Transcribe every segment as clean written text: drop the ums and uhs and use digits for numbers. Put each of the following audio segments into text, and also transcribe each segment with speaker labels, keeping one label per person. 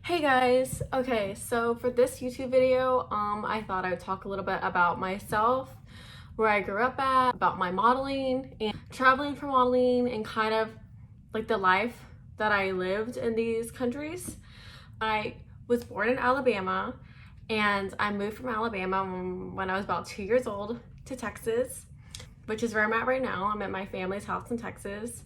Speaker 1: Hey guys, okay, so for this YouTube video, I thought I would talk a little bit about myself, where I grew up at, about my modeling and traveling for modeling and kind of like the life that I lived in these countries. I was born in Alabama and I moved from Alabama when I was about 2 years old to Texas, which is where I'm at right now. I'm at my family's house in Texas.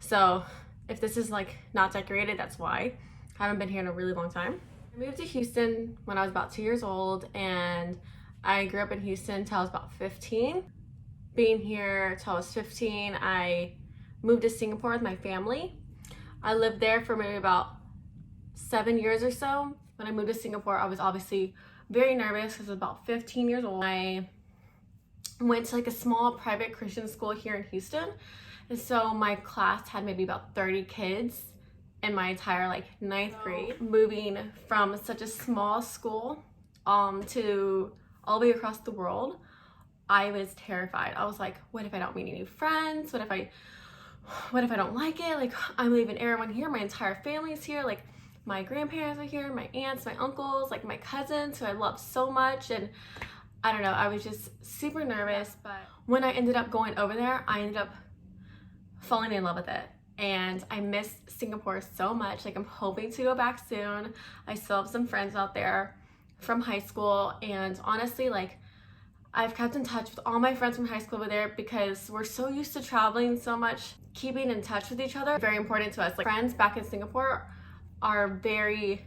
Speaker 1: So if this is like not decorated, that's why. I haven't been here in a really long time. I moved to Houston when I was about 2 years old, and I grew up in Houston until I was about 15. Being here till I was 15, I moved to Singapore with my family. I lived there for maybe about 7 years or so. When I moved to Singapore, I was obviously very nervous because I was about 15 years old. I went to like a small private Christian school here in Houston. And so my class had maybe about 30 kids in my entire like ninth grade. Moving from such a small school to all the way across the world, I was terrified. I was like, what if I don't meet any friends? What if I don't like it? Like, I'm leaving everyone here. My entire family's here. Like, my grandparents are here, my aunts, my uncles, like my cousins who I love so much. And I don't know, I was just super nervous. But when I ended up going over there, I ended up falling in love with it. And I miss Singapore so much. Like, I'm hoping to go back soon. I still have some friends out there from high school, and honestly, like, I've kept in touch with all my friends from high school over there because we're so used to traveling so much. Keeping in touch with each other, very important to us. Like, friends back in Singapore are very,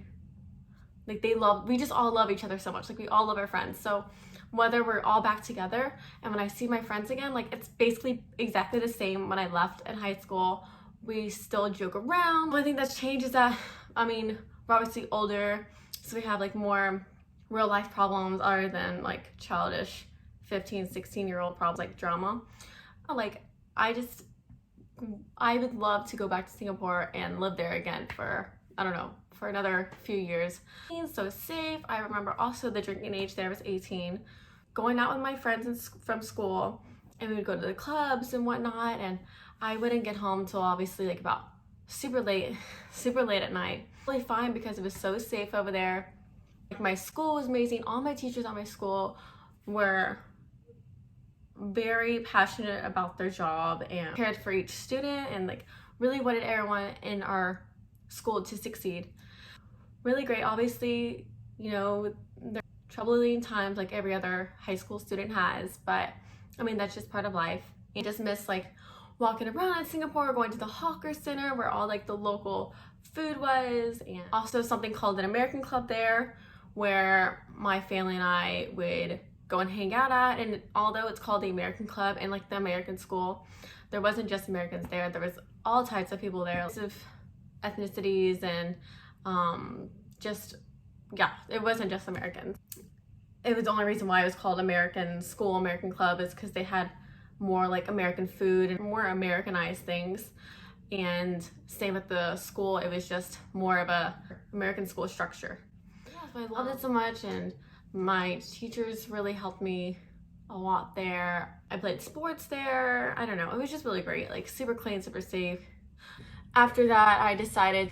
Speaker 1: like, we just all love each other so much. Like, we all love our friends. So whether we're all back together and when I see my friends again, like, it's basically exactly the same when I left in high school. We still joke around. One thing that's changed is that, I mean, we're obviously older, so we have like more real life problems other than like childish 15, 16-year-old problems like drama. Like, I would love to go back to Singapore and live there again for, I don't know, for another few years. It's so safe. I remember also the drinking age there was 18. Going out with my friends from school, and we would go to the clubs and whatnot, and I wouldn't get home till obviously like about super late at night. Really fine because it was so safe over there. Like, my school was amazing. All my teachers at my school were very passionate about their job and cared for each student and like really wanted everyone in our school to succeed. Really great. Obviously, you know, there are troubling times like every other high school student has, but I mean, that's just part of life. I just miss like walking around in Singapore, going to the hawker center where all like the local food was, and also something called an American Club there where my family and I would go and hang out at. And although it's called the American Club and like the American school, there wasn't just Americans there. There was all types of people there, lots of ethnicities, and just, yeah, it wasn't just Americans. It was the only reason why it was called American School, American Club is because they had more like American food and more Americanized things. And same with the school, it was just more of a American school structure. Yeah, so I loved it so much, and my teachers really helped me a lot there. I played sports there. I don't know, it was just really great, like super clean, super safe. After that, I decided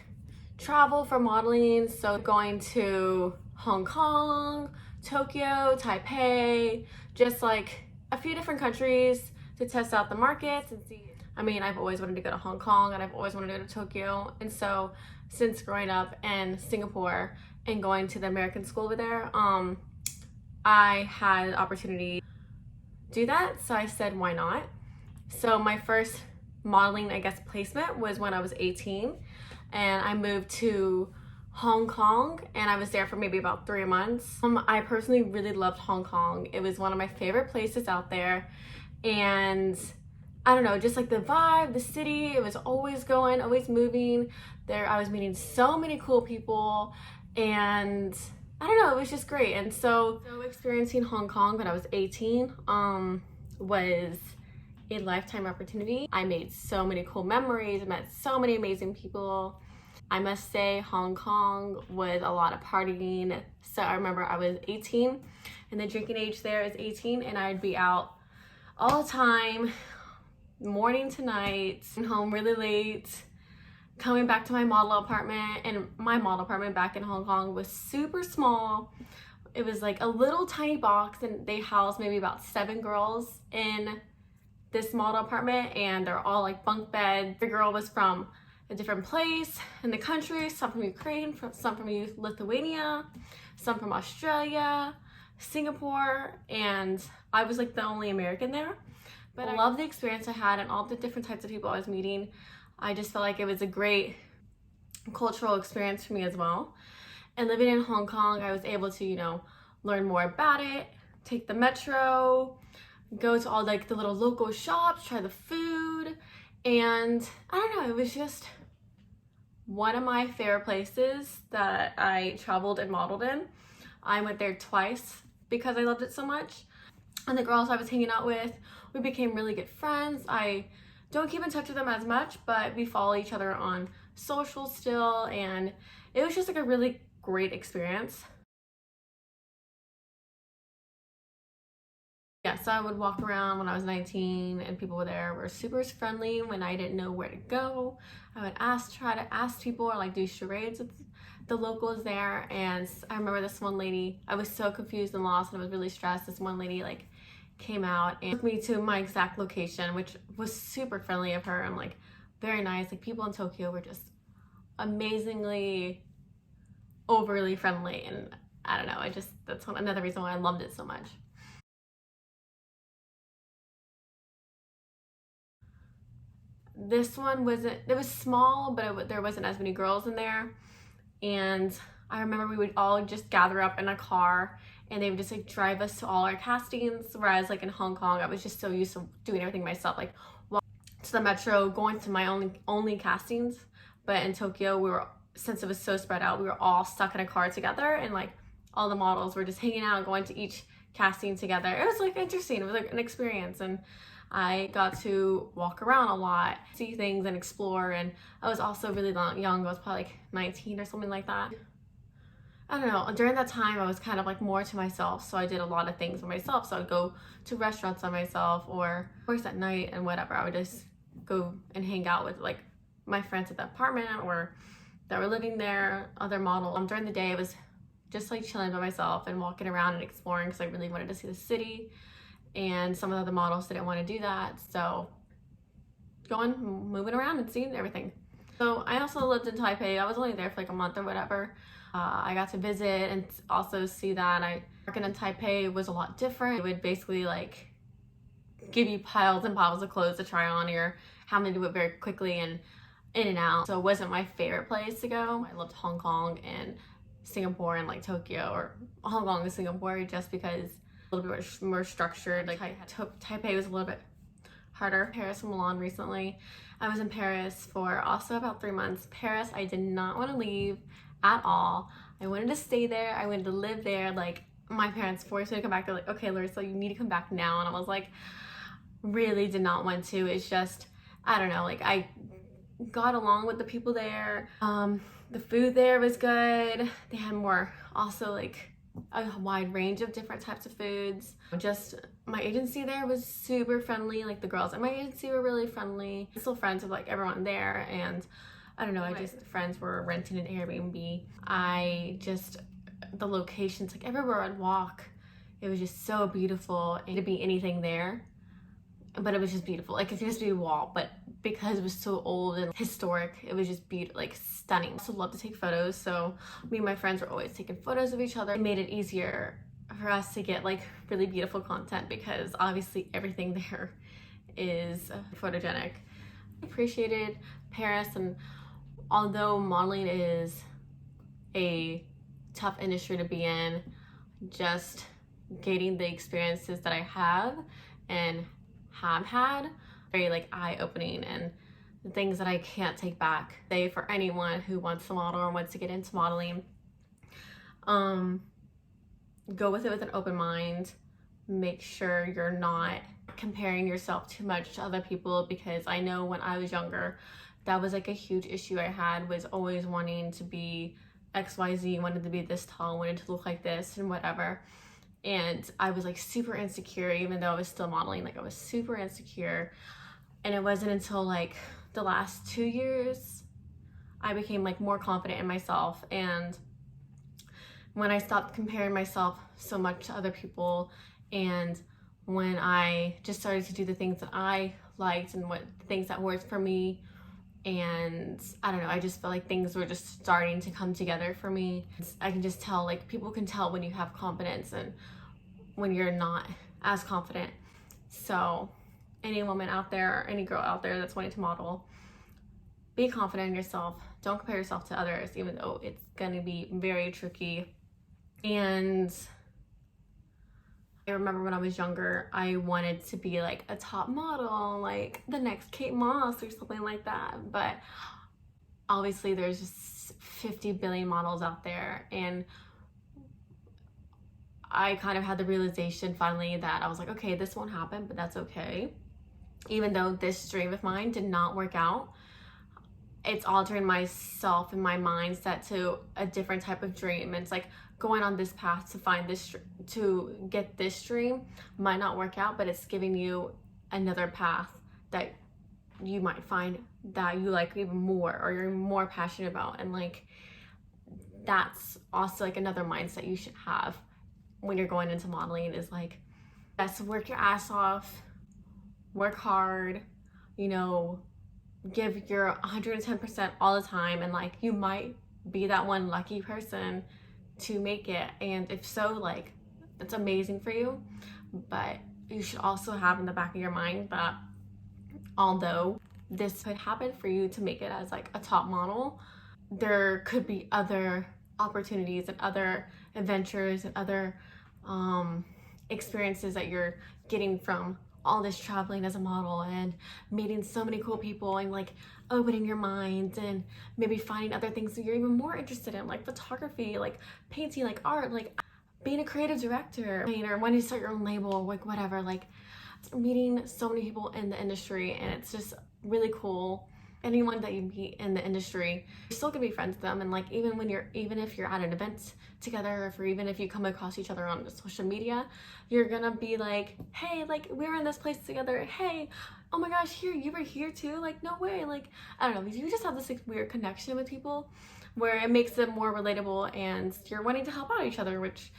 Speaker 1: travel for modeling, so going to Hong Kong, Tokyo, Taipei, just like a few different countries to test out the markets and see. I mean, I've always wanted to go to Hong Kong and I've always wanted to go to Tokyo, and so since growing up in Singapore and going to the American school over there, I had the opportunity to do that, so I said why not. So my first modeling, I guess, placement was when I was 18, and I moved to Hong Kong, and I was there for maybe about 3 months. I personally really loved Hong Kong. It was one of my favorite places out there, and I don't know, just like the vibe, the city, it was always going, always moving. There I was meeting so many cool people, and I don't know, it was just great. And so experiencing Hong Kong when I was 18 was a lifetime opportunity. I made so many cool memories, met so many amazing people. I must say Hong Kong was a lot of partying. So I remember I was 18 and the drinking age there is 18, and I'd be out all the time, morning to night, and home really late, coming back to my model apartment, and my model apartment back in Hong Kong was super small. It was like a little tiny box, and they housed maybe about 7 girls in this model apartment, and they're all like bunk beds. Every girl was from a different place in the country, some from Ukraine, some from Lithuania, some from Australia, Singapore, and I was like the only American there. But I love the experience I had and all the different types of people I was meeting. I just felt like it was a great cultural experience for me as well. And living in Hong Kong, I was able to, you know, learn more about it, take the metro, go to all like the little local shops, try the food, and I don't know, it was just one of my favorite places that I traveled and modeled in. I went there twice because I loved it so much. And the girls I was hanging out with, we became really good friends. I don't keep in touch with them as much, but we follow each other on social still, and it was just like a really great experience. Yeah, so I would walk around when I was 19 and people were super friendly when I didn't know where to go. I would try to ask people or like do charades with the locals there. And I remember this one lady, I was so confused and lost and I was really stressed. This one lady like came out and took me to my exact location, which was super friendly of her and like very nice. Like people in Tokyo were just amazingly overly friendly, and I don't know, that's another reason why I loved it so much. This one it was small, but there wasn't as many girls in there. And I remember we would all just gather up in a car and they would just like drive us to all our castings. Whereas like in Hong Kong, I was just so used to doing everything myself, like walking to the metro, going to my only castings. But in Tokyo, since it was so spread out, we were all stuck in a car together, and like all the models were just hanging out, going to each casting together. It was like interesting. It was like an experience, and I got to walk around a lot, see things and explore. And I was also really young. I was probably like 19 or something like that. I don't know, during that time I was kind of like more to myself, so I did a lot of things for myself. So I'd go to restaurants by myself, or of course at night and whatever, I would just go and hang out with like my friends at the apartment or that were living there, other models. During the day, it was just like chilling by myself and walking around and exploring because I really wanted to see the city, and some of the other models didn't want to do that, so moving around and seeing everything. So I also lived in Taipei. I was only there for like a month or whatever. I got to visit and also see that working in Taipei was a lot different. It would basically like give you piles and piles of clothes to try on. You're having to do it very quickly and in and out. So it wasn't my favorite place to go. I loved Hong Kong and Singapore and like Tokyo, or Hong Kong and Singapore, just because a little bit more structured. Like Taipei was a little bit harder. Paris and Milan recently. I was in Paris for also about 3 months. Paris, I did not want to leave at all. I wanted to stay there. I wanted to live there. Like my parents forced me to come back. They're like, okay, Larissa, you need to come back now. And I was like, really did not want to. It's just, I don't know, like I got along with the people there. The food there was good. They had also like a wide range of different types of foods. Just my agency there was super friendly. Like the girls at my agency were really friendly. I'm still friends with like everyone there, and I don't know, friends were renting an Airbnb. The locations, like everywhere I'd walk, it was just so beautiful. And to be anything there, but it was just beautiful. Like it could just be a wall, but because it was so old and historic, it was just beautiful, like stunning. I also love to take photos, so me and my friends were always taking photos of each other. It made it easier for us to get like really beautiful content because obviously everything there is photogenic. I appreciated Paris, and although modeling is a tough industry to be in, just getting the experiences that I have and have had, very like eye-opening, and the things that I can't take back. Say for anyone who wants to model or wants to get into modeling, go with it with an open mind. Make sure you're not comparing yourself too much to other people, because I know when I was younger, that was like a huge issue I had, was always wanting to be XYZ, wanted to be this tall, wanted to look like this and whatever. And I was like super insecure, even though I was still modeling. Like I was super insecure. And it wasn't until like the last 2 years I became like more confident in myself. And when I stopped comparing myself so much to other people, and when I just started to do the things that I liked and what things that worked for me, and I don't know, I just felt like things were just starting to come together for me. I can just tell, like, people can tell when you have confidence and when you're not as confident. So any woman out there, or any girl out there that's wanting to model, be confident in yourself. Don't compare yourself to others, even though it's gonna be very tricky. And I remember when I was younger, I wanted to be like a top model, like the next Kate Moss or something like that. But obviously there's just 50 billion models out there. And I kind of had the realization finally that I was like, okay, this won't happen, but that's okay. Even though this dream of mine did not work out, it's altering myself and my mindset to a different type of dream. It's like going on this path to find this, to get this dream might not work out, but it's giving you another path that you might find that you like even more, or you're more passionate about. And like, that's also like another mindset you should have when you're going into modeling, is like, yes, work your ass off, work hard, you know, give your 110% all the time, and like, you might be that one lucky person to make it, and if so, like, that's amazing for you. But you should also have in the back of your mind that although this could happen for you to make it as like a top model, there could be other opportunities and other adventures and other experiences that you're getting from all this traveling as a model and meeting so many cool people, and like opening your mind and maybe finding other things that you're even more interested in, like photography, like painting, like art, like being a creative director, or wanting to start your own label, like whatever, like meeting so many people in the industry. And it's just really cool. Anyone that you meet in the industry, you're still gonna be friends with them. And like, even if you're at an event together, or even if you come across each other on social media, you're gonna be like, hey, like, we were in this place together, hey, oh my gosh, here, you were here too, like, no way. Like, I don't know, you just have this like weird connection with people where it makes them more relatable, and you're wanting to help out each other, which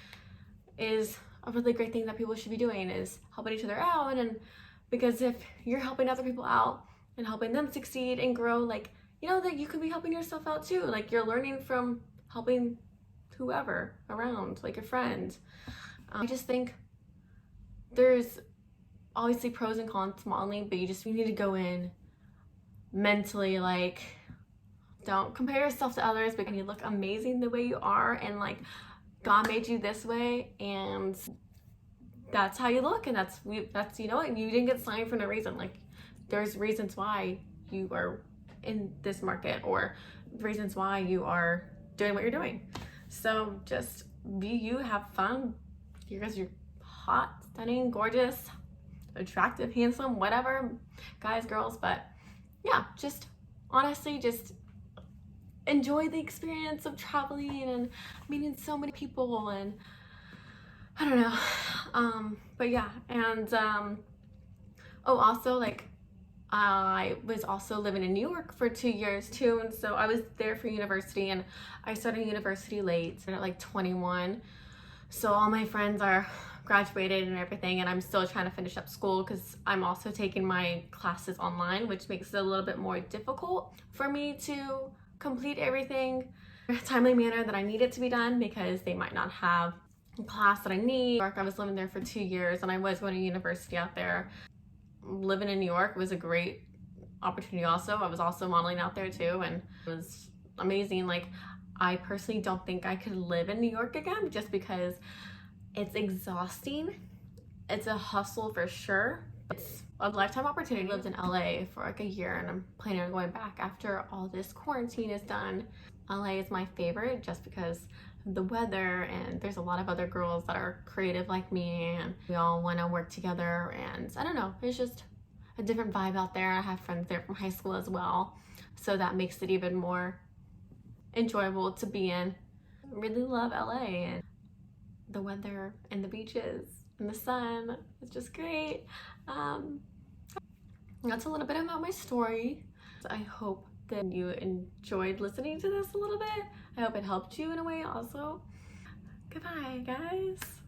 Speaker 1: is a really great thing that people should be doing, is helping each other out. And because if you're helping other people out and helping them succeed and grow, like, you know, that you could be helping yourself out too. Like, you're learning from helping whoever around, like a friend. I just think there's obviously pros and cons to modeling, but you need to go in mentally, like, don't compare yourself to others, because you look amazing the way you are, and like, God made you this way, and that's how you look, and that's you know, you didn't get signed for no reason. Like, there's reasons why you are in this market, or reasons why you are doing what you're doing. So just be you, have fun. You're hot, stunning, gorgeous, attractive, handsome, whatever, guys, girls. But yeah, just honestly, just enjoy the experience of traveling and meeting so many people, and I don't know. But yeah, and oh, also, like, I was also living in New York for 2 years too, and so I was there for university, and I started university late, started at like 21. So all my friends are graduated and everything, and I'm still trying to finish up school, because I'm also taking my classes online, which makes it a little bit more difficult for me to complete everything in a timely manner that I need it to be done, because they might not have a class that I need. I was living there for 2 years, and I was going to university out there. Living in New York was a great opportunity also. I was also modeling out there too, and it was amazing. Like, I personally don't think I could live in New York again, just because it's exhausting. It's a hustle for sure. It's a lifetime opportunity. I lived in LA for like a year, and I'm planning on going back after all this quarantine is done. LA is my favorite just because of the weather, and there's a lot of other girls that are creative like me, and we all want to work together, and I don't know, it's just a different vibe out there. I have friends there from high school as well, so that makes it even more enjoyable to be in. I really love LA, and the weather and the beaches and the sun is just great. That's a little bit about my story. I hope that you enjoyed listening to this a little bit. I hope it helped you in a way also. Goodbye, guys.